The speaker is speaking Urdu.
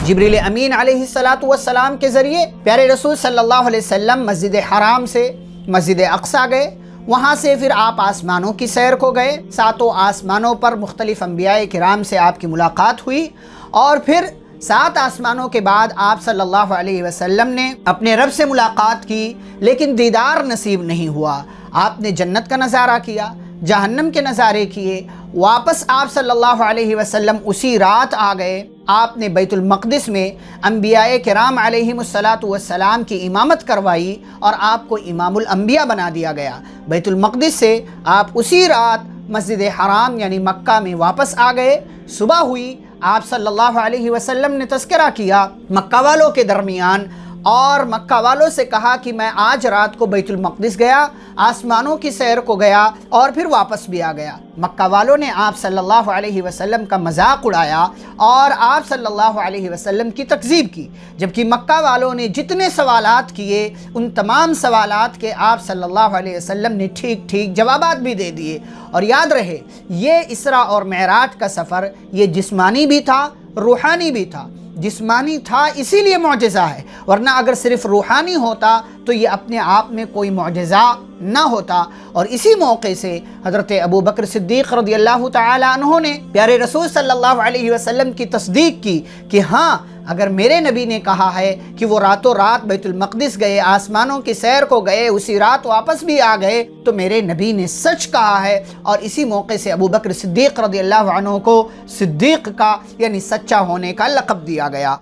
جبریل امین علیہ السلام کے ذریعے پیارے رسول صلی اللہ علیہ وسلم مسجد حرام سے مسجد اقصیٰ گئے، وہاں سے پھر آپ آسمانوں کی سیر کو گئے، ساتوں آسمانوں پر مختلف انبیاء کرام سے آپ کی ملاقات ہوئی، اور پھر 7 آسمانوں کے بعد آپ صلی اللہ علیہ وسلم نے اپنے رب سے ملاقات کی، لیکن دیدار نصیب نہیں ہوا۔ آپ نے جنت کا نظارہ کیا، جہنم کے نظارے کیے، واپس آپ صلی اللہ علیہ وسلم اسی رات آ گئے۔ آپ نے بیت المقدس میں انبیاء کرام علیہم السلام کی امامت کروائی اور آپ کو امام الانبیاء بنا دیا گیا۔ بیت المقدس سے آپ اسی رات مسجد حرام یعنی مکہ میں واپس آ گئے۔ صبح ہوئی، آپ صلی اللہ علیہ وسلم نے تذکرہ کیا مکہ والوں کے درمیان، اور مکہ والوں سے کہا کہ میں آج رات کو بیت المقدس گیا، آسمانوں کی سیر کو گیا اور پھر واپس بھی آ گیا۔ مکہ والوں نے آپ صلی اللہ علیہ وسلم کا مذاق اڑایا اور آپ صلی اللہ علیہ وسلم کی تکذیب کی، جبکہ مکہ والوں نے جتنے سوالات کیے ان تمام سوالات کے آپ صلی اللہ علیہ وسلم نے ٹھیک ٹھیک جوابات بھی دے دیے۔ اور یاد رہے، یہ اسراء اور معراج کا سفر یہ جسمانی بھی تھا، روحانی بھی تھا۔ جسمانی تھا اسی لیے معجزہ ہے، ورنہ اگر صرف روحانی ہوتا تو یہ اپنے آپ میں کوئی معجزہ نہ ہوتا۔ اور اسی موقع سے حضرت ابو بکر صدیق رضی اللہ تعالی عنہ نے پیارے رسول صلی اللہ علیہ وسلم کی تصدیق کی کہ ہاں، اگر میرے نبی نے کہا ہے کہ وہ راتوں رات بیت المقدس گئے، آسمانوں کی سیر کو گئے، اسی رات واپس بھی آ گئے، تو میرے نبی نے سچ کہا ہے۔ اور اسی موقع سے ابو بکر صدیق رضی اللہ عنہ کو صدیق کا یعنی سچا ہونے کا لقب دیا گیا۔